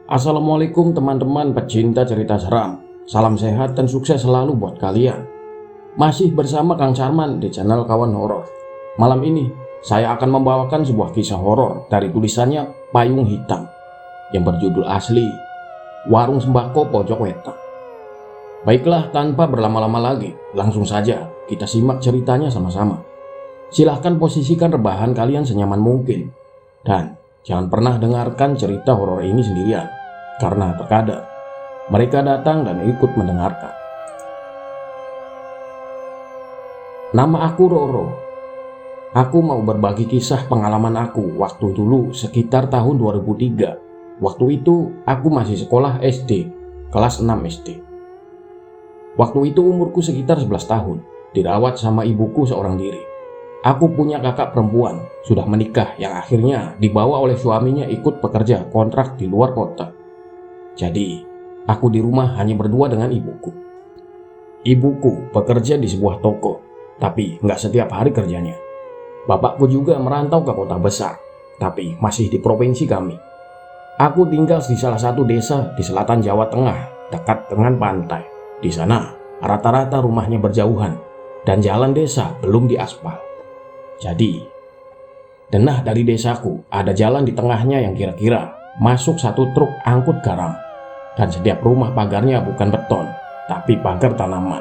Assalamualaikum teman-teman pecinta cerita seram. Salam sehat dan sukses selalu buat kalian. Masih bersama Kang Sarman di channel Kawan Horor. Malam ini saya akan membawakan sebuah kisah horor dari tulisannya Payung Hitam yang berjudul asli Warung Sembako Pojok Wetan. Baiklah, tanpa berlama-lama lagi, langsung saja kita simak ceritanya sama-sama. Silahkan posisikan rebahan kalian senyaman mungkin dan jangan pernah dengarkan cerita horor ini sendirian, karena terkadang mereka datang dan ikut mendengarkan. Nama aku Roro. Aku mau berbagi kisah pengalaman aku waktu dulu sekitar tahun 2003. Waktu itu aku masih sekolah SD, kelas 6 SD. Waktu itu umurku sekitar 11 tahun, dirawat sama ibuku seorang diri. Aku punya kakak perempuan, sudah menikah, yang akhirnya dibawa oleh suaminya ikut bekerja kontrak di luar kota. Jadi, aku di rumah hanya berdua dengan ibuku. Ibuku bekerja di sebuah toko, tapi nggak setiap hari kerjanya. Bapakku juga merantau ke kota besar, tapi masih di provinsi kami. Aku tinggal di salah satu desa di selatan Jawa Tengah, dekat dengan pantai. Di sana, rata-rata rumahnya berjauhan, dan jalan desa belum diaspal. Jadi, denah dari desaku ada jalan di tengahnya yang kira-kira masuk satu truk angkut garam. Dan setiap rumah pagarnya bukan beton, tapi pagar tanaman.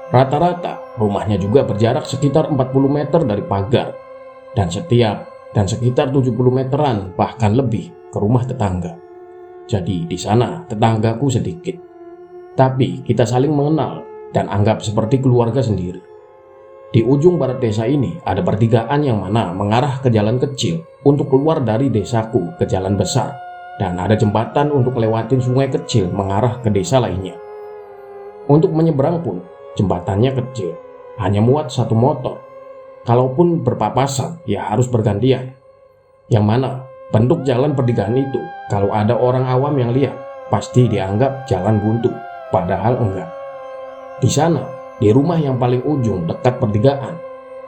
Rata-rata rumahnya juga berjarak sekitar 40 meter dari pagar. Dan sekitar 70 meteran bahkan lebih ke rumah tetangga. Jadi di sana tetanggaku sedikit. Tapi kita saling mengenal dan anggap seperti keluarga sendiri. Di ujung barat desa ini ada pertigaan yang mana mengarah ke jalan kecil untuk keluar dari desaku ke jalan besar, dan ada jembatan untuk lewatin sungai kecil mengarah ke desa lainnya. Untuk menyeberang pun jembatannya kecil, hanya muat satu motor. Kalaupun berpapasan ya harus bergantian. Yang mana bentuk jalan pertigaan itu kalau ada orang awam yang lihat pasti dianggap jalan buntu, padahal enggak. Di sana, di rumah yang paling ujung dekat pertigaan,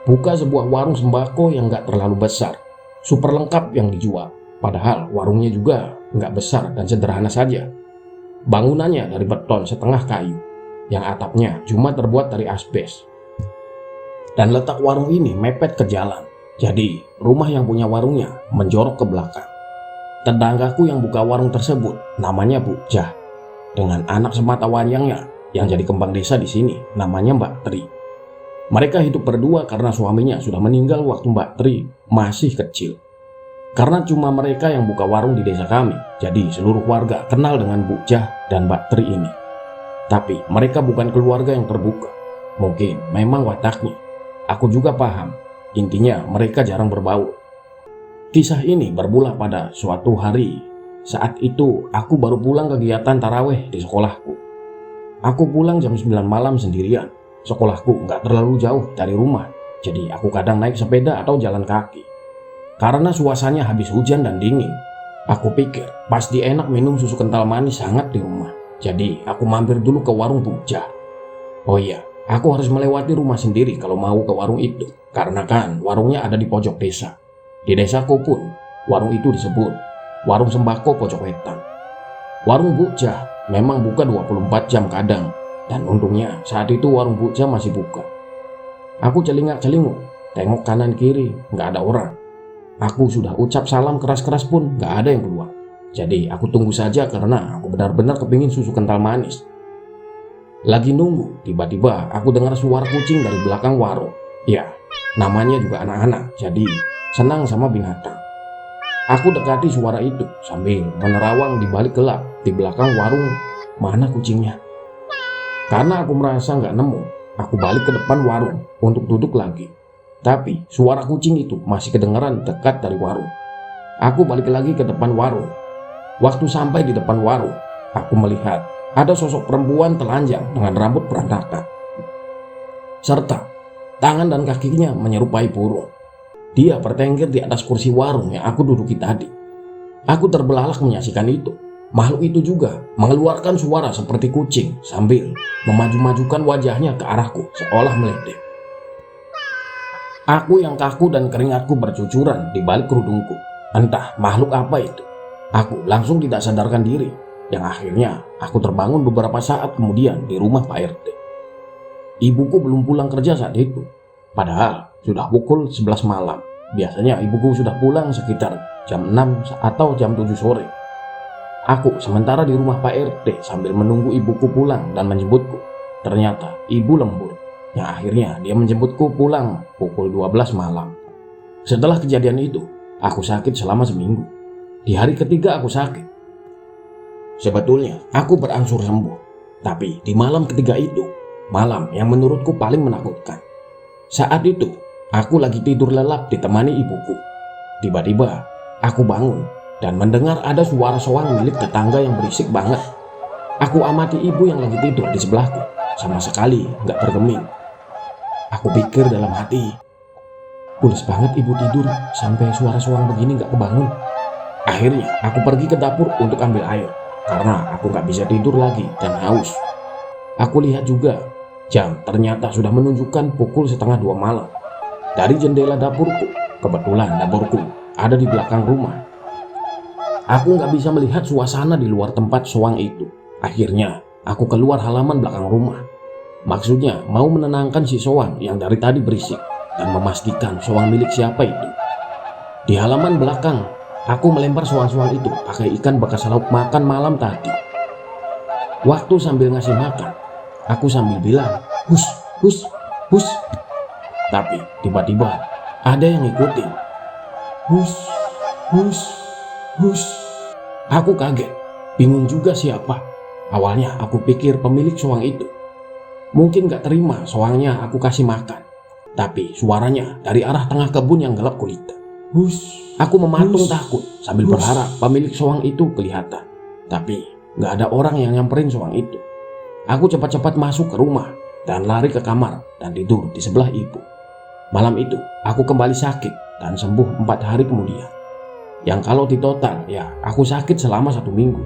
buka sebuah warung sembako yang gak terlalu besar, super lengkap yang dijual. Padahal warungnya juga gak besar dan sederhana saja. Bangunannya dari beton setengah kayu, yang atapnya cuma terbuat dari asbes. Dan letak warung ini mepet ke jalan, jadi rumah yang punya warungnya menjorok ke belakang. Tetanggaku yang buka warung tersebut namanya Bu Jah, dengan anak semata wayangnya yang jadi kembang desa di sini, namanya Mbak Tri. Mereka hidup berdua karena suaminya sudah meninggal waktu Mbak Tri masih kecil. Karena cuma mereka yang buka warung di desa kami, jadi seluruh warga kenal dengan Bu Jah dan Mbak Tri ini. Tapi mereka bukan keluarga yang terbuka. Mungkin memang wataknya. Aku juga paham. Intinya mereka jarang berbaur. Kisah ini bermula pada suatu hari. Saat itu aku baru pulang kegiatan taraweh di sekolahku. Aku pulang jam 9 malam sendirian. Sekolahku nggak terlalu jauh dari rumah, jadi aku kadang naik sepeda atau jalan kaki. Karena suasananya habis hujan dan dingin, aku pikir pasti enak minum susu kental manis hangat di rumah. Jadi aku mampir dulu ke warung Bu Jah. Oh iya, aku harus melewati rumah sendiri kalau mau ke warung itu, karena kan warungnya ada di pojok desa. Di desaku pun warung itu disebut Warung Sembako Pojok Wetan. Warung Bu Jah memang buka 24 jam kadang, dan untungnya saat itu warung Bu Jah masih buka. Aku celingak-celinguk, tengok kanan kiri, nggak ada orang. Aku sudah ucap salam keras-keras pun nggak ada yang keluar. Jadi aku tunggu saja karena aku benar-benar kepingin susu kental manis. Lagi nunggu, tiba-tiba aku dengar suara kucing dari belakang warung. Ya, namanya juga anak-anak, jadi senang sama binatang. Aku dekati suara itu sambil menerawang di balik gelap di belakang warung. Mana kucingnya? Karena aku merasa nggak nemu, aku balik ke depan warung untuk duduk lagi. Tapi suara kucing itu masih kedengaran dekat dari warung. Aku balik lagi ke depan warung. Waktu sampai di depan warung, aku melihat ada sosok perempuan telanjang dengan rambut berantakan, serta tangan dan kakinya menyerupai burung. Dia bertengger di atas kursi warung yang aku duduki tadi. Aku terbelalak menyaksikan itu. Makhluk itu juga mengeluarkan suara seperti kucing sambil memaju-majukan wajahnya ke arahku seolah meledek. Aku yang kaku dan keringatku bercucuran di balik kerudungku. Entah makhluk apa itu. Aku langsung tidak sadarkan diri, yang akhirnya aku terbangun beberapa saat kemudian di rumah Pak RT. Ibuku belum pulang kerja saat itu, padahal sudah pukul 11 malam. Biasanya ibuku sudah pulang sekitar jam 6 atau jam 7 sore. Aku sementara di rumah Pak RT sambil menunggu ibuku pulang dan menjemputku. Ternyata ibu lembur, yang akhirnya dia menjemputku pulang pukul 12 malam. Setelah kejadian itu, aku sakit selama seminggu. Di hari ketiga aku sakit. Sebetulnya aku berangsur sembuh, tapi di malam ketiga itu, malam yang menurutku paling menakutkan. Saat itu, aku lagi tidur lelap ditemani ibuku. Tiba-tiba, aku bangun dan mendengar ada suara soang milik tetangga yang berisik banget. Aku amati ibu yang lagi tidur di sebelahku, sama sekali nggak bergeming. Aku pikir dalam hati, pules banget ibu tidur sampai suara soang begini nggak kebangun. Akhirnya aku pergi ke dapur untuk ambil air, karena aku nggak bisa tidur lagi dan haus. Aku lihat juga, jam ternyata sudah menunjukkan pukul 1:30 malam. Dari jendela dapurku, kebetulan dapurku ada di belakang rumah. Aku nggak bisa melihat suasana di luar tempat soang itu. Akhirnya, aku keluar halaman belakang rumah. Maksudnya mau menenangkan si soang yang dari tadi berisik dan memastikan soang milik siapa itu. Di halaman belakang, aku melempar soang-soang itu pakai ikan bekas lauk makan malam tadi. Waktu sambil ngasih makan, aku sambil bilang, "Hus, hus, hus." Tapi tiba-tiba ada yang ngikutin. Hus, hus, hus. Aku kaget, bingung juga siapa. Awalnya aku pikir pemilik soang itu. Mungkin gak terima soangnya aku kasih makan. Tapi suaranya dari arah tengah kebun yang gelap gulita. Hus. Aku mematung takut sambil berharap pemilik soang itu kelihatan. Tapi gak ada orang yang nyamperin soang itu. Aku cepat-cepat masuk ke rumah dan lari ke kamar dan tidur di sebelah ibu. Malam itu aku kembali sakit dan sembuh 4 hari kemudian. Yang kalau ditotal ya aku sakit selama 1 minggu.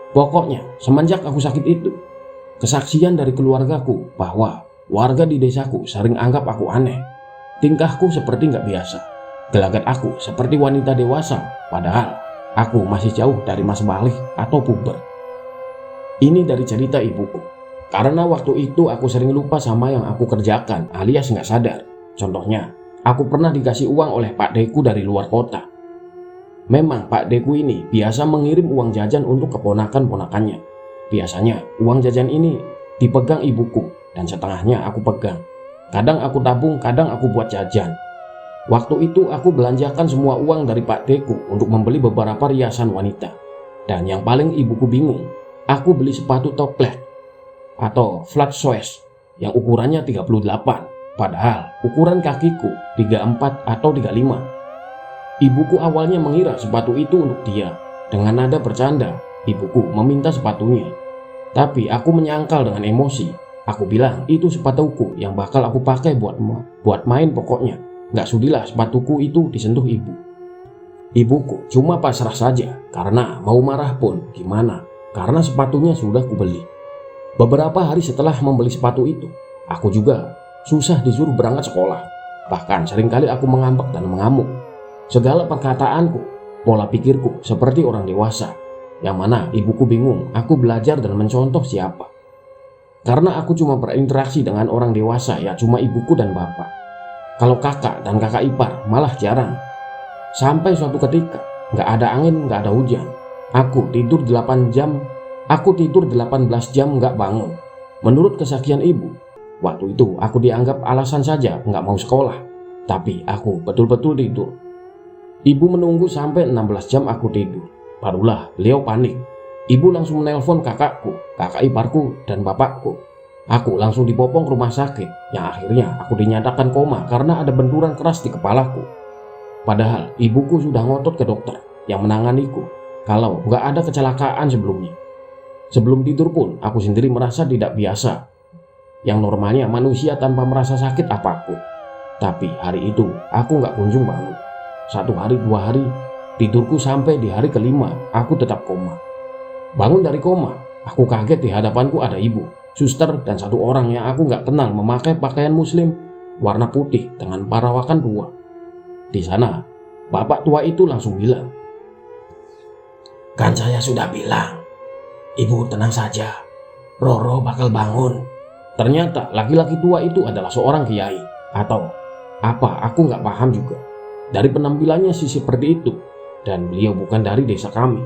Pokoknya semenjak aku sakit itu, kesaksian dari keluargaku bahwa warga di desaku sering anggap aku aneh. Tingkahku seperti gak biasa. Gelagat aku seperti wanita dewasa, padahal aku masih jauh dari masa balik atau puber. Ini dari cerita ibuku. Karena waktu itu aku sering lupa sama yang aku kerjakan alias gak sadar. Contohnya, aku pernah dikasih uang oleh Pak Deku dari luar kota. Memang Pak Deku ini biasa mengirim uang jajan untuk keponakan-ponakannya. Biasanya uang jajan ini dipegang ibuku dan setengahnya aku pegang. Kadang aku tabung, kadang aku buat jajan. Waktu itu aku belanjakan semua uang dari Pak Deku untuk membeli beberapa riasan wanita. Dan yang paling ibuku bingung, aku beli sepatu toplet atau flat shoes yang ukurannya 38, padahal ukuran kakiku 34 atau 35. Ibuku awalnya mengira sepatu itu untuk dia. Dengan nada bercanda, ibuku meminta sepatunya. Tapi aku menyangkal dengan emosi. Aku bilang itu sepatuku yang bakal aku pakai buat main pokoknya. Gak sudilah sepatuku itu disentuh ibu. Ibuku cuma pasrah saja karena mau marah pun gimana, karena sepatunya sudah kubeli. Beberapa hari setelah membeli sepatu itu, aku juga susah disuruh berangkat sekolah. Bahkan seringkali aku mengambek dan mengamuk. Segala perkataanku, pola pikirku seperti orang dewasa, yang mana ibuku bingung aku belajar dan mencontoh siapa. Karena aku cuma berinteraksi dengan orang dewasa ya cuma ibuku dan bapak. Kalau kakak dan kakak ipar malah jarang. Sampai suatu ketika, gak ada angin, gak ada hujan. Aku tidur 18 jam gak bangun. Menurut kesaksian ibu, waktu itu aku dianggap alasan saja gak mau sekolah. Tapi aku betul-betul tidur. Ibu menunggu sampai 16 jam aku tidur. Barulah beliau panik. Ibu langsung menelpon kakakku, kakak iparku, dan bapakku. Aku langsung dipopong ke rumah sakit, yang akhirnya aku dinyatakan koma karena ada benturan keras di kepalaku. Padahal ibuku sudah ngotot ke dokter yang menanganiku kalau gak ada kecelakaan sebelumnya. Sebelum tidur pun aku sendiri merasa tidak biasa, yang normalnya manusia tanpa merasa sakit apapun. Tapi hari itu aku gak kunjung bangun. 1 hari 2 hari, tidurku sampai di hari kelima aku tetap koma. Bangun dari koma, aku kaget di hadapanku ada ibu, suster, dan 1 orang yang aku gak kenal memakai pakaian muslim warna putih dengan perawakan tua. Di sana, bapak tua itu langsung bilang, Kan saya sudah bilang, ibu tenang saja, Roro bakal bangun. Ternyata laki-laki tua itu adalah seorang kiai. Atau apa, aku nggak paham juga. Dari penampilannya sih seperti itu. Dan beliau bukan dari desa kami.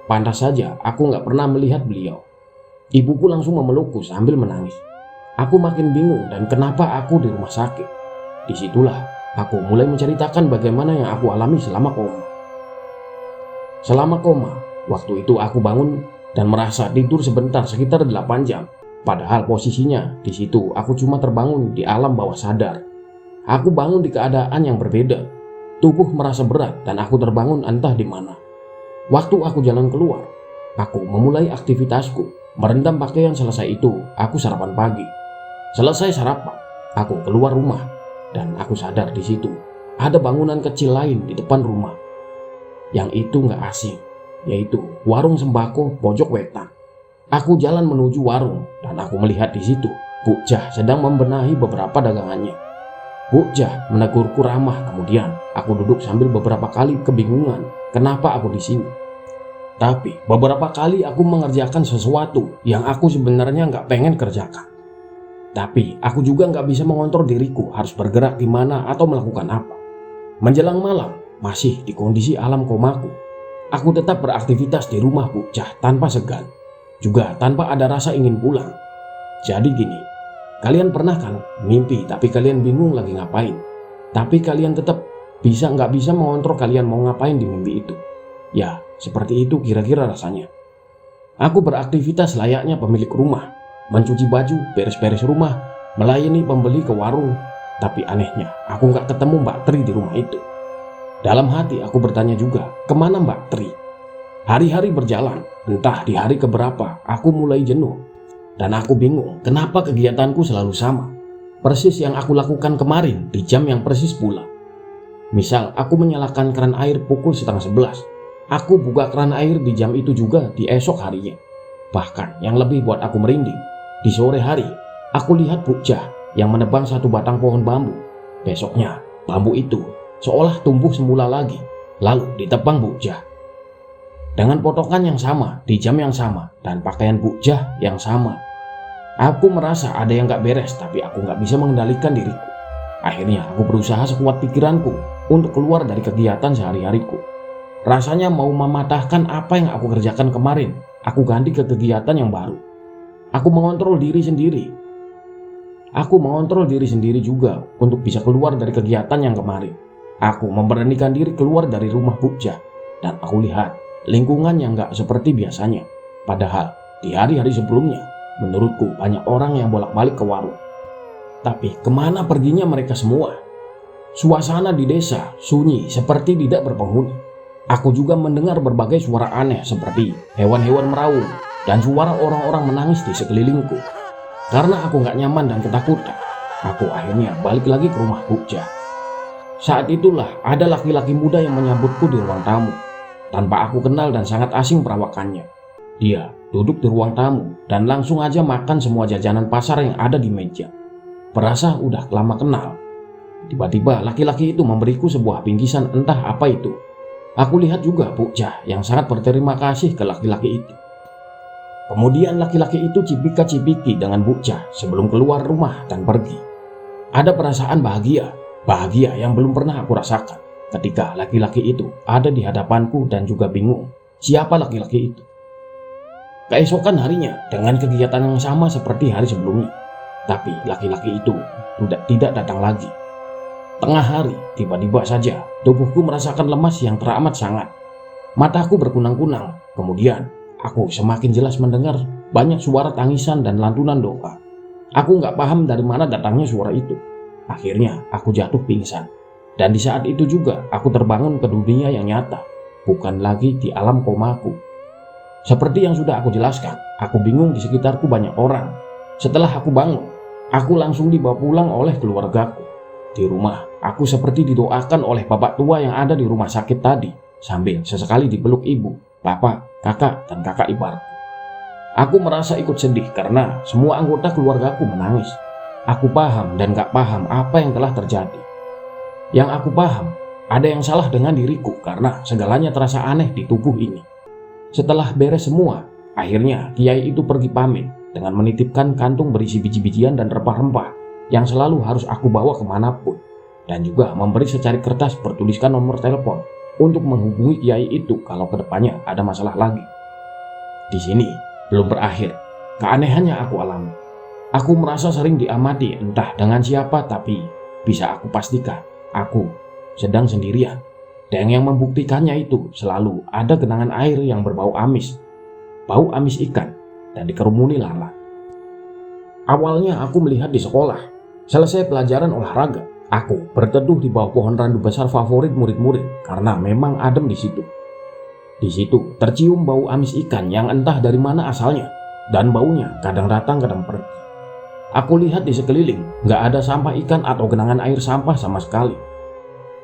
Pantas saja aku nggak pernah melihat beliau. Ibuku langsung memelukku sambil menangis. Aku makin bingung dan kenapa aku di rumah sakit. Disitulah aku mulai menceritakan bagaimana yang aku alami selama koma. Selama koma, waktu itu aku bangun dan merasa tidur sebentar sekitar 8 jam. Padahal posisinya di situ aku cuma terbangun di alam bawah sadar. Aku bangun di keadaan yang berbeda. Tubuh merasa berat dan aku terbangun entah di mana. Waktu aku jalan keluar, aku memulai aktivitasku. Merendam pakaian selesai itu, aku sarapan pagi. Selesai sarapan, aku keluar rumah dan aku sadar di situ ada bangunan kecil lain di depan rumah. Yang itu nggak asing, yaitu warung sembako pojok wetan. Aku jalan menuju warung dan aku melihat di situ Bu Jah sedang membenahi beberapa dagangannya. Bu Jah menegurku ramah, kemudian aku duduk sambil beberapa kali kebingungan kenapa aku di sini. Tapi beberapa kali aku mengerjakan sesuatu yang aku sebenarnya nggak pengen kerjakan. Tapi aku juga nggak bisa mengontrol diriku harus bergerak di mana atau melakukan apa. Menjelang malam, masih di kondisi alam komaku, aku tetap beraktivitas di rumah Bu Jah tanpa segan, juga tanpa ada rasa ingin pulang. Jadi gini, kalian pernah kan mimpi tapi kalian bingung lagi ngapain, tapi kalian tetap nggak bisa mengontrol kalian mau ngapain di mimpi itu. Ya, seperti itu kira-kira rasanya. Aku beraktivitas layaknya pemilik rumah, mencuci baju, beres-beres rumah, melayani pembeli ke warung. Tapi anehnya, aku nggak ketemu Mbak Tri di rumah itu. Dalam hati aku bertanya juga, kemana Mbak Tri? Hari-hari berjalan, entah di hari keberapa, aku mulai jenuh. Dan aku bingung, kenapa kegiatanku selalu sama. Persis yang aku lakukan kemarin di jam yang persis pula. Misal, aku menyalakan keran air pukul 10:30. Aku buka keran air di jam itu juga di esok harinya. Bahkan yang lebih buat aku merinding, di sore hari aku lihat Bu Jah yang menebang satu batang pohon bambu. Besoknya bambu itu seolah tumbuh semula lagi, lalu ditebang Bu Jah. Dengan potongan yang sama, di jam yang sama, dan pakaian Bu Jah yang sama. Aku merasa ada yang gak beres, tapi aku gak bisa mengendalikan diriku. Akhirnya aku berusaha sekuat pikiranku untuk keluar dari kegiatan sehari-hariku. Rasanya mau mematahkan apa yang aku kerjakan kemarin. Aku ganti ke kegiatan yang baru. Aku mengontrol diri sendiri. Aku mengontrol diri sendiri juga untuk bisa keluar dari kegiatan yang kemarin. Aku memberanikan diri keluar dari rumah Bu Jah. Dan aku lihat lingkungan yang gak seperti biasanya. Padahal di hari-hari sebelumnya, menurutku banyak orang yang bolak-balik ke warung. Tapi kemana perginya mereka semua? Suasana di desa sunyi seperti tidak berpenghuni. Aku juga mendengar berbagai suara aneh seperti hewan-hewan meraung dan suara orang-orang menangis di sekelilingku. Karena aku gak nyaman dan ketakutan, aku akhirnya balik lagi ke rumah Bu Jah. Saat itulah ada laki-laki muda yang menyambutku di ruang tamu. Tanpa aku kenal dan sangat asing perawakannya. Dia duduk di ruang tamu dan langsung aja makan semua jajanan pasar yang ada di meja. Perasa udah lama kenal. Tiba-tiba laki-laki itu memberiku sebuah bingkisan entah apa itu. Aku lihat juga Bu Jah yang sangat berterima kasih ke laki-laki itu. Kemudian laki-laki itu cipika-cipiki dengan Bu Jah sebelum keluar rumah dan pergi. Ada perasaan bahagia yang belum pernah aku rasakan ketika laki-laki itu ada di hadapanku dan juga bingung siapa laki-laki itu. Keesokan harinya dengan kegiatan yang sama seperti hari sebelumnya, tapi laki-laki itu tidak datang lagi. Tengah hari, tiba-tiba saja tubuhku merasakan lemas yang teramat sangat. Mataku berkunang-kunang, kemudian aku semakin jelas mendengar banyak suara tangisan dan lantunan doa. Aku nggak paham dari mana datangnya suara itu. Akhirnya aku jatuh pingsan. Dan di saat itu juga aku terbangun ke dunia yang nyata, bukan lagi di alam komaku. Seperti yang sudah aku jelaskan, aku bingung di sekitarku banyak orang. Setelah aku bangun, aku langsung dibawa pulang oleh keluargaku. Di rumah, aku seperti didoakan oleh bapak tua yang ada di rumah sakit tadi, sambil sesekali dipeluk ibu, bapak, kakak, dan kakak ipar. Aku merasa ikut sedih karena semua anggota keluargaku menangis. Aku paham dan gak paham apa yang telah terjadi. Yang aku paham, ada yang salah dengan diriku karena segalanya terasa aneh di tubuh ini. Setelah beres semua, akhirnya kiai itu pergi pamit dengan menitipkan kantung berisi biji-bijian dan rempah-rempah yang selalu harus aku bawa kemanapun, dan juga memberi secari kertas bertuliskan nomor telepon untuk menghubungi kiai itu kalau kedepannya ada masalah lagi. Di sini belum berakhir. Keanehannya aku alami. Aku merasa sering diamati entah dengan siapa, tapi bisa aku pastikan aku sedang sendirian. Dan yang membuktikannya itu selalu ada genangan air yang berbau amis, bau amis ikan, dan dikerumuni lalat. Awalnya aku melihat di sekolah, selesai pelajaran olahraga, aku berteduh di bawah pohon randu besar favorit murid-murid karena memang adem di situ. Di situ tercium bau amis ikan yang entah dari mana asalnya, dan baunya kadang datang kadang pergi. Aku lihat di sekeliling nggak ada sampah ikan atau genangan air sampah sama sekali.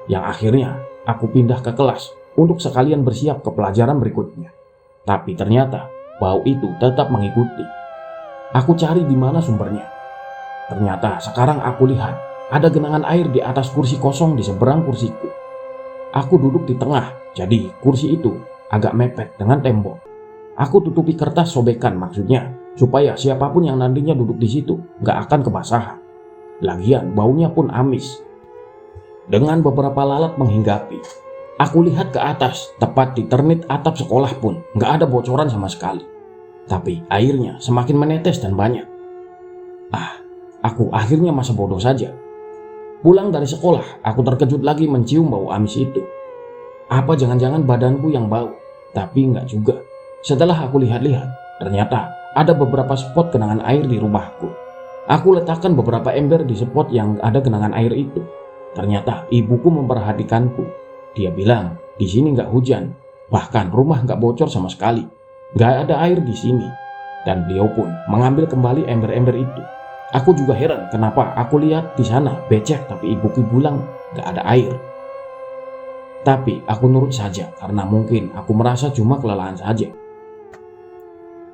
Yang akhirnya aku pindah ke kelas untuk sekalian bersiap ke pelajaran berikutnya. Tapi ternyata bau itu tetap mengikuti. Aku cari di mana sumbernya. Ternyata sekarang aku lihat ada genangan air di atas kursi kosong di seberang kursiku. Aku duduk di tengah, jadi kursi itu agak mepet dengan tembok. Aku tutupi kertas sobekan, maksudnya supaya siapapun yang nantinya duduk di situ nggak akan kebasahan. Lagian baunya pun amis. Dengan beberapa lalat menghinggapi, aku lihat ke atas, tepat di ternit atap sekolah pun nggak ada bocoran sama sekali. Tapi airnya semakin menetes dan banyak. Aku akhirnya masa bodoh saja. Pulang dari sekolah, aku terkejut lagi mencium bau amis itu. Apa jangan-jangan badanku yang bau? Tapi enggak juga. Setelah aku lihat-lihat, ternyata ada beberapa spot genangan air di rumahku. Aku letakkan beberapa ember di spot yang ada genangan air itu. Ternyata ibuku memperhatikanku. Dia bilang, di sini nggak hujan, bahkan rumah nggak bocor sama sekali, nggak ada air di sini. Dan beliau pun mengambil kembali ember-ember itu. Aku juga heran kenapa aku lihat di sana becek, tapi ibuku bilang nggak ada air. Tapi aku nurut saja karena mungkin aku merasa cuma kelelahan saja.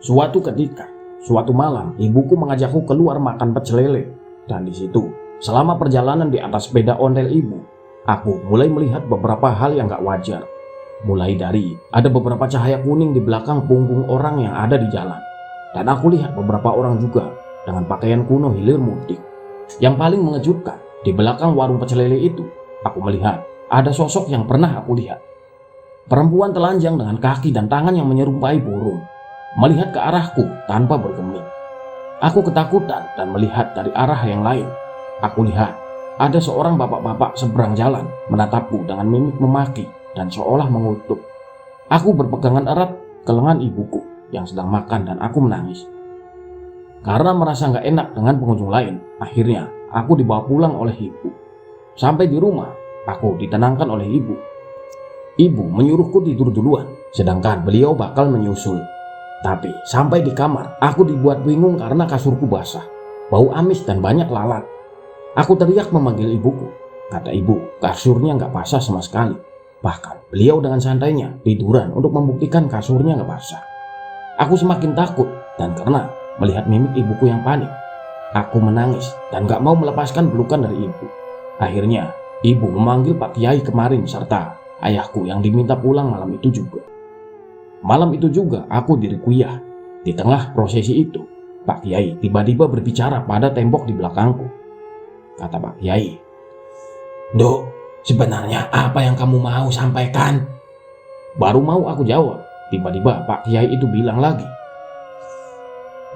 Suatu ketika, suatu malam, ibuku mengajakku keluar makan pecel lele. Dan di situ, selama perjalanan di atas sepeda ontel ibu, aku mulai melihat beberapa hal yang gak wajar. Mulai dari ada beberapa cahaya kuning di belakang punggung orang yang ada di jalan. Dan aku lihat beberapa orang juga dengan pakaian kuno hilir mudik. Yang paling mengejutkan, di belakang warung pecel lele itu, aku melihat ada sosok yang pernah aku lihat. Perempuan telanjang dengan kaki dan tangan yang menyerupai burung, melihat ke arahku tanpa bergeming. Aku ketakutan dan melihat dari arah yang lain. Aku lihat ada seorang bapak-bapak seberang jalan menatapku dengan mimik memaki dan seolah mengutuk. Aku berpegangan erat ke lengan ibuku yang sedang makan dan aku menangis. Karena merasa gak enak dengan pengunjung lain, akhirnya aku dibawa pulang oleh ibu. Sampai di rumah, aku ditenangkan oleh ibu. Ibu menyuruhku tidur duluan, sedangkan beliau bakal menyusul. Tapi sampai di kamar, aku dibuat bingung karena kasurku basah, bau amis dan banyak lalat. Aku teriak memanggil ibuku. Kata ibu, kasurnya gak basah sama sekali. Bahkan beliau dengan santainya tiduran untuk membuktikan kasurnya gak basah. Aku semakin takut, dan karena melihat mimik ibuku yang panik, aku menangis dan gak mau melepaskan pelukan dari ibu. Akhirnya ibu memanggil Pak Kiai kemarin serta ayahku yang diminta pulang malam itu juga. Malam itu juga aku dirikuyah. Di tengah prosesi itu, Pak Kiai tiba-tiba berbicara pada tembok di belakangku. Kata Pak Kiai, "Dok, sebenarnya apa yang kamu mau sampaikan?" Baru mau aku jawab, tiba-tiba Pak Kiai itu bilang lagi,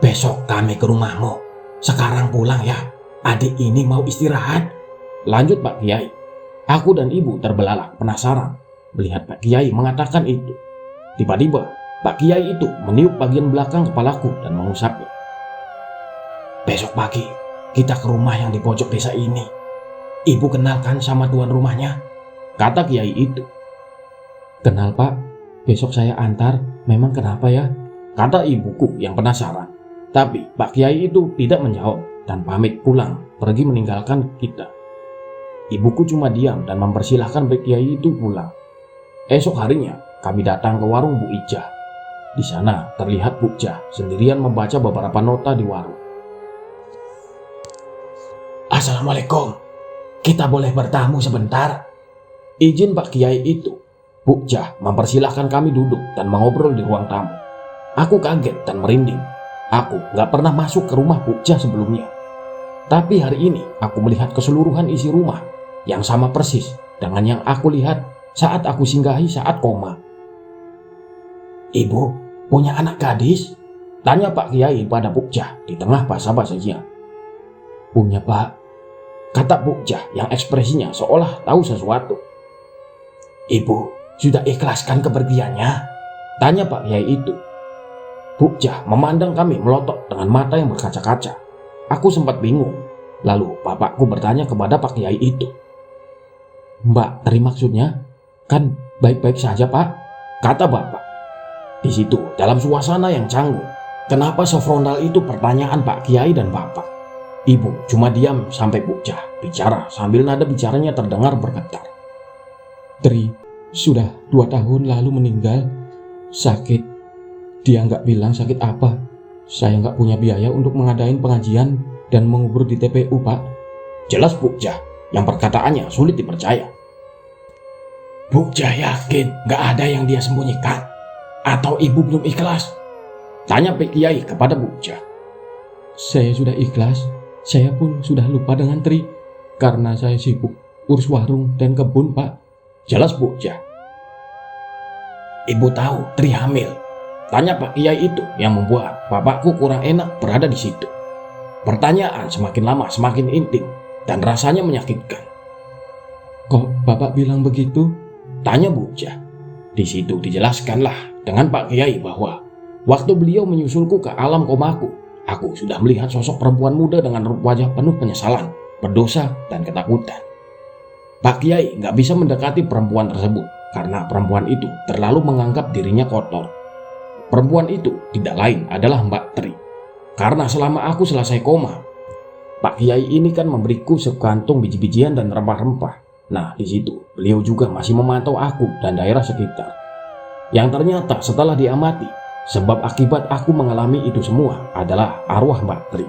"Besok kami ke rumahmu. Sekarang pulang ya, adik ini mau istirahat." Lanjut Pak Kiai. Aku dan ibu terbelalak penasaran melihat Pak Kiai mengatakan itu. Tiba-tiba Pak Kiai itu meniup bagian belakang kepalaku dan mengusapnya. "Besok pagi kita ke rumah yang di pojok desa ini. Ibu kenalkan sama tuan rumahnya," kata Kiai itu. "Kenal Pak, besok saya antar, memang kenapa ya?" kata ibuku yang penasaran. Tapi Pak Kiai itu tidak menjawab dan pamit pulang pergi meninggalkan kita. Ibuku cuma diam dan mempersilahkan Pak Kiai itu pulang. Esok harinya kami datang ke warung Bu Ijah. Di sana terlihat Bu Ijah sendirian membaca beberapa nota di warung. "Assalamualaikum, kita boleh bertamu sebentar?" Izin Pak Kiai itu. Bu Jah mempersilahkan kami duduk dan mengobrol di ruang tamu. Aku kaget dan merinding. Aku gak pernah masuk ke rumah Bu Jah sebelumnya. Tapi hari ini aku melihat keseluruhan isi rumah yang sama persis dengan yang aku lihat saat aku singgahi saat koma. "Ibu punya anak gadis?" tanya Pak Kiai pada Bu Jah di tengah basa-basinya. "Punya, Pak," kata Bu Jah yang ekspresinya seolah tahu sesuatu. "Ibu sudah ikhlaskan kepergiannya?" tanya Pak Kiai itu. Bu Jah memandang kami melotot dengan mata yang berkaca-kaca. Aku sempat bingung. Lalu bapakku bertanya kepada Pak Kiai itu. "Mbak Tri maksudnya? Kan baik-baik saja, Pak," kata bapak. Di situ dalam suasana yang canggung, kenapa sefrontal itu pertanyaan Pak Kiai dan bapak? Ibu cuma diam sampai Bu Jah bicara sambil nada bicaranya terdengar bergetar. "Tri sudah 2 tahun lalu meninggal. Sakit. Dia nggak bilang sakit apa. Saya nggak punya biaya untuk mengadain pengajian dan mengubur di TPU, Pak," jelas Bu Jah yang perkataannya sulit dipercaya. "Bu Jah yakin nggak ada yang dia sembunyikan? Atau ibu belum ikhlas?" tanya Pak Kiai kepada Bu Jah. "Saya sudah ikhlas. Saya pun sudah lupa dengan Tri karena saya sibuk urus warung dan kebun, Pak," jelas Bu Jah. "Ibu tahu Tri hamil?" tanya Pak Kiai itu yang membuat bapakku kurang enak berada di situ. Pertanyaan semakin lama semakin intim dan rasanya menyakitkan. "Kok bapak bilang begitu?" tanya Bu Jah. Di situ dijelaskanlah dengan Pak Kiai bahwa waktu beliau menyusulku ke alam komaku, aku sudah melihat sosok perempuan muda dengan wajah penuh penyesalan, berdosa, dan ketakutan. Pak Kiai nggak bisa mendekati perempuan tersebut karena perempuan itu terlalu menganggap dirinya kotor. Perempuan itu tidak lain adalah Mbak Tri. Karena selama aku selesai koma, Pak Kiai ini kan memberiku sekantung biji-bijian dan rempah-rempah. Nah, di situ beliau juga masih memantau aku dan daerah sekitar. Yang ternyata setelah diamati, sebab akibat aku mengalami itu semua adalah arwah Mbak Tri.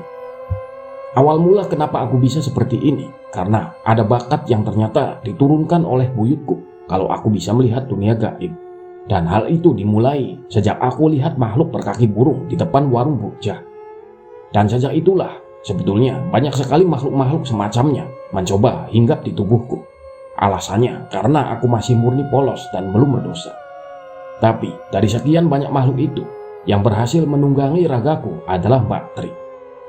Awal mula kenapa aku bisa seperti ini, karena ada bakat yang ternyata diturunkan oleh buyutku kalau aku bisa melihat dunia gaib. Dan hal itu dimulai sejak aku lihat makhluk berkaki burung di depan warung Bu Jah. Dan sejak itulah sebetulnya banyak sekali makhluk-makhluk semacamnya mencoba hinggap di tubuhku. Alasannya karena aku masih murni polos dan belum berdosa. Tapi dari sekian banyak makhluk itu, yang berhasil menunggangi ragaku adalah Mbak Tri.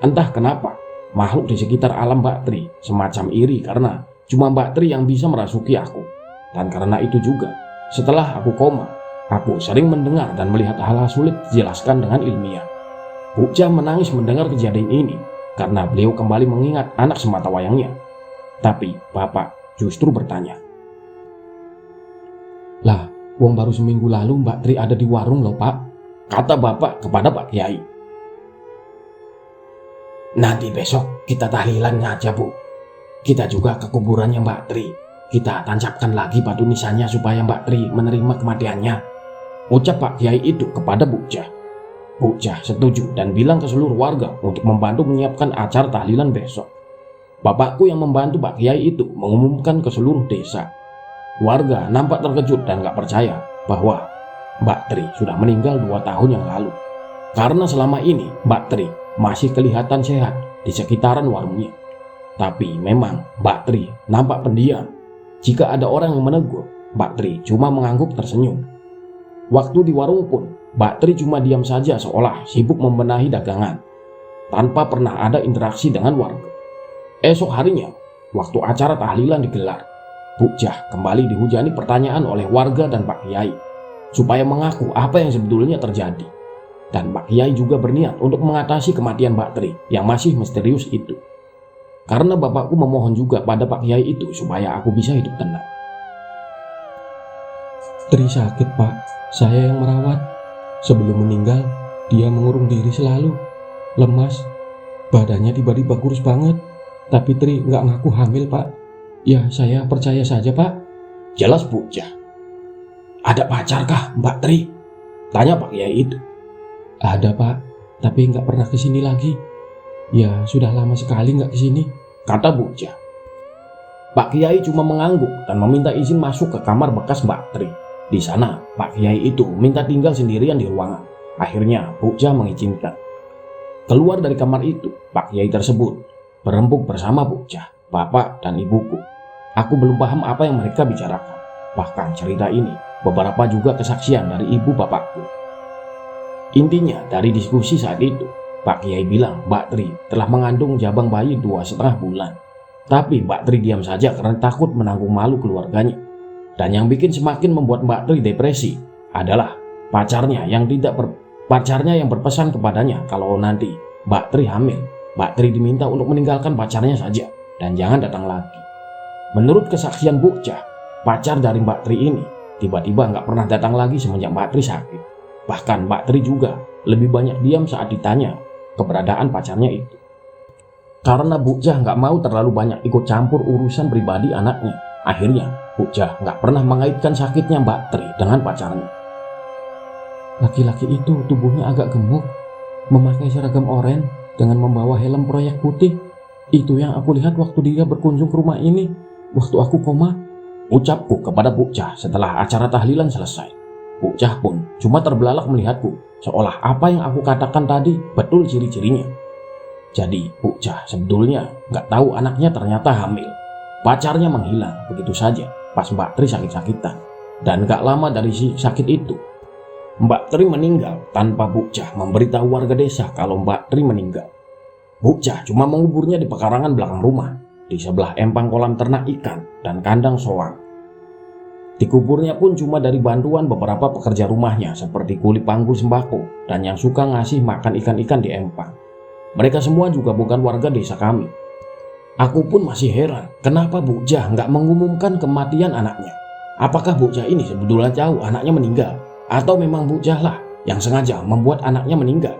Entah kenapa makhluk di sekitar alam Mbak Tri semacam iri karena cuma Mbak Tri yang bisa merasuki aku. Dan karena itu juga setelah aku koma, aku sering mendengar dan melihat hal-hal sulit dijelaskan dengan ilmiah. Bu Jah menangis mendengar kejadian ini karena beliau kembali mengingat anak sematawayangnya. Tapi bapak justru bertanya, "Lah, wong baru seminggu lalu Mbak Tri ada di warung loh, Pak," kata bapak kepada Pak Kiai. "Nanti besok kita tahlilan aja, Bu. Kita juga ke kuburannya Mbak Tri. Kita tancapkan lagi batu nisannya supaya Mbak Tri menerima kematiannya," ucap Pak Kiai itu kepada Bu Jah. Bu Jah setuju dan bilang ke seluruh warga untuk membantu menyiapkan acara tahlilan besok. Bapakku yang membantu Pak Kiai itu mengumumkan ke seluruh desa. Warga nampak terkejut dan gak percaya bahwa Mbak Tri sudah meninggal 2 tahun yang lalu. Karena selama ini Mbak Tri masih kelihatan sehat di sekitaran warungnya. Tapi memang Mbak Tri nampak pendiam. Jika ada orang yang menegur, Mbak Tri cuma mengangguk tersenyum. Waktu di warung pun, Mbak Tri cuma diam saja seolah sibuk membenahi dagangan, tanpa pernah ada interaksi dengan warga. Esok harinya, waktu acara tahlilan digelar, Bu Jah kembali dihujani pertanyaan oleh warga dan Pak Kiai, supaya mengaku apa yang sebetulnya terjadi. Dan Pak Kiai juga berniat untuk mengatasi kematian Mbak Tri yang masih misterius itu. Karena bapakku memohon juga pada Pak Kiai itu supaya aku bisa hidup tenang. "Tri sakit, Pak. Saya yang merawat. Sebelum meninggal, dia mengurung diri selalu. Lemas. Badannya tiba-tiba kurus banget. Tapi Tri nggak ngaku hamil, Pak. Ya, saya percaya saja, Pak," jelas Bu Jah. "Ada pacarkah Mbak Tri?" tanya Pak Kiai itu. "Ada, Pak. Tapi nggak pernah kesini lagi. Ya, sudah lama sekali nggak kesini," kata Bu Jah. Pak Kiai cuma mengangguk dan meminta izin masuk ke kamar bekas Mbak Tri. Di sana, Pak Kiai itu minta tinggal sendirian di ruangan. Akhirnya, Bukja mengizinkan. Keluar dari kamar itu, Pak Kiai tersebut berembuk bersama Bukja, bapak dan ibuku. Aku belum paham apa yang mereka bicarakan. Bahkan cerita ini, beberapa juga kesaksian dari ibu bapakku. Intinya, dari diskusi saat itu, Pak Kiai bilang Mbak Tri telah mengandung jabang bayi 2,5 bulan. Tapi Mbak Tri diam saja karena takut menanggung malu keluarganya. Dan yang bikin semakin membuat Mbak Tri depresi adalah pacarnya yang berpesan kepadanya kalau nanti Mbak Tri hamil, Mbak Tri diminta untuk meninggalkan pacarnya saja dan jangan datang lagi. Menurut kesaksian Bukja, pacar dari Mbak Tri ini tiba-tiba nggak pernah datang lagi semenjak Mbak Tri sakit. Bahkan Mbak Tri juga lebih banyak diam saat ditanya keberadaan pacarnya itu. Karena Bukja nggak mau terlalu banyak ikut campur urusan pribadi anaknya, akhirnya Bukja nggak pernah mengaitkan sakitnya Mbak Tri dengan pacarnya. Laki-laki itu tubuhnya agak gemuk, memakai seragam oranye dengan membawa helm proyek putih. Itu yang aku lihat waktu dia berkunjung ke rumah ini, waktu aku koma, ucapku kepada Bukja setelah acara tahlilan selesai. Bukja pun cuma terbelalak melihatku, seolah apa yang aku katakan tadi betul ciri-cirinya. Jadi Bukja sebetulnya nggak tahu anaknya ternyata hamil. Pacarnya menghilang begitu saja pas Mbak Tri sakit-sakitan. Dan gak lama dari sakit itu, Mbak Tri meninggal tanpa Bukja memberitahu warga desa kalau Mbak Tri meninggal. Bukja cuma menguburnya di pekarangan belakang rumah, di sebelah empang kolam ternak ikan dan kandang soang. Dikuburnya pun cuma dari bantuan beberapa pekerja rumahnya seperti kuli panggul sembako dan yang suka ngasih makan ikan-ikan di empang. Mereka semua juga bukan warga desa kami. Aku pun masih heran kenapa Bukja nggak mengumumkan kematian anaknya. Apakah Bukja ini sebetulnya tahu anaknya meninggal? Atau memang Bukja lah yang sengaja membuat anaknya meninggal?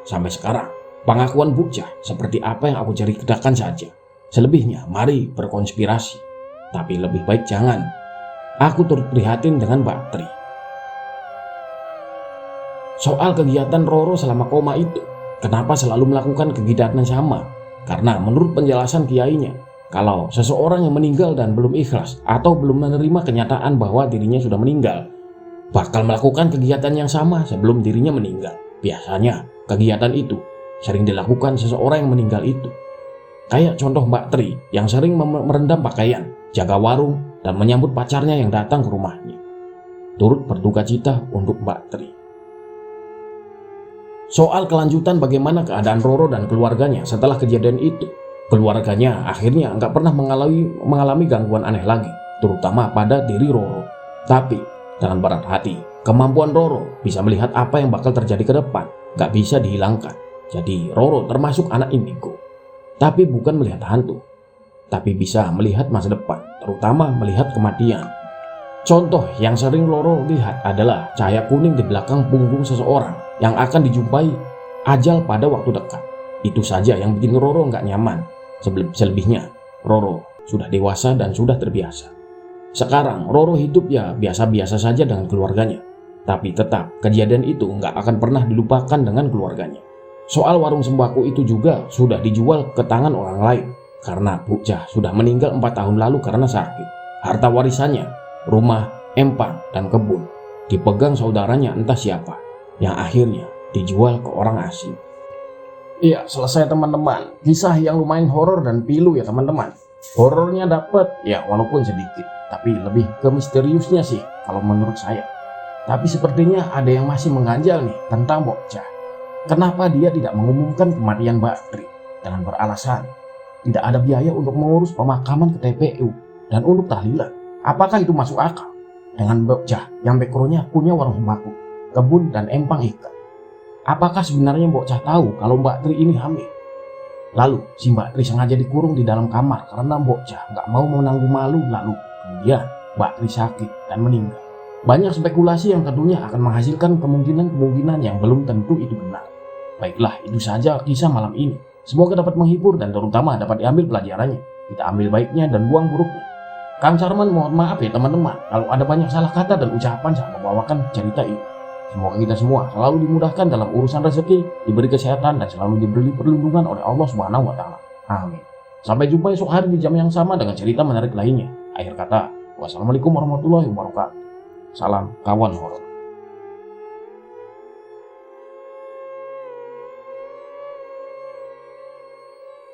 Sampai sekarang, pengakuan Bukja seperti apa yang aku ceritakan saja. Selebihnya mari berkonspirasi. Tapi lebih baik jangan. Aku turut prihatin dengan Mbak Tri. Soal kegiatan Roro selama koma itu, kenapa selalu melakukan kegiatan yang sama? Karena menurut penjelasan kiainya, kalau seseorang yang meninggal dan belum ikhlas atau belum menerima kenyataan bahwa dirinya sudah meninggal, bakal melakukan kegiatan yang sama sebelum dirinya meninggal. Biasanya kegiatan itu sering dilakukan seseorang yang meninggal itu. Kayak contoh Mbak Tri yang sering merendam pakaian, jaga warung, dan menyambut pacarnya yang datang ke rumahnya. Turut berduka cita untuk Mbak Tri. Soal kelanjutan bagaimana keadaan Roro dan keluarganya setelah kejadian itu, keluarganya akhirnya nggak pernah mengalami gangguan aneh lagi, terutama pada diri Roro. Tapi dengan berat hati, kemampuan Roro bisa melihat apa yang bakal terjadi ke depan nggak bisa dihilangkan. Jadi Roro termasuk anak indigo, tapi bukan melihat hantu, tapi bisa melihat masa depan, terutama melihat kematian. Contoh yang sering Roro lihat adalah cahaya kuning di belakang punggung seseorang yang akan dijumpai ajal pada waktu dekat. Itu saja yang bikin Roro nggak nyaman. Selebihnya, Roro sudah dewasa dan sudah terbiasa. Sekarang Roro hidup ya biasa-biasa saja dengan keluarganya. Tapi tetap kejadian itu nggak akan pernah dilupakan dengan keluarganya. Soal warung sembako itu juga sudah dijual ke tangan orang lain. Karena Bukja sudah meninggal 4 tahun lalu karena sakit. Harta warisannya, rumah, empang, dan kebun dipegang saudaranya entah siapa, yang akhirnya dijual ke orang asing. Iya, selesai teman-teman. Kisah yang lumayan horor dan pilu ya teman-teman. Horornya dapat ya walaupun sedikit, tapi lebih ke misteriusnya sih kalau menurut saya. Tapi sepertinya ada yang masih mengganjal nih tentang Bukja. Kenapa dia tidak mengumumkan kematian Mbak Tri dengan beralasan tidak ada biaya untuk mengurus pemakaman ke TPU dan untuk tahlilan? Apakah itu masuk akal dengan Bukja yang backgroundnya punya warung sembako, kebun, dan empang ikan? Apakah sebenarnya Bukja tahu kalau Mbak Tri ini hamil? Lalu si Mbak Tri sengaja dikurung di dalam kamar karena Bukja nggak mau menanggung malu. Lalu kemudian Mbak Tri sakit dan meninggal. Banyak spekulasi yang tentunya akan menghasilkan kemungkinan-kemungkinan yang belum tentu itu benar. Baiklah, itu saja kisah malam ini. Semoga dapat menghibur dan terutama dapat diambil pelajarannya. Kita ambil baiknya dan buang buruknya. Kang Sarman mohon maaf ya teman-teman kalau ada banyak salah kata dan ucapan saat membawakan cerita ini. Semoga kita semua selalu dimudahkan dalam urusan rezeki, diberi kesehatan, dan selalu diberi perlindungan oleh Allah Subhanahu wa Ta'ala. Amin. Sampai jumpa esok hari di jam yang sama dengan cerita menarik lainnya. Akhir kata, wassalamualaikum warahmatullahi wabarakatuh. Salam kawan horor.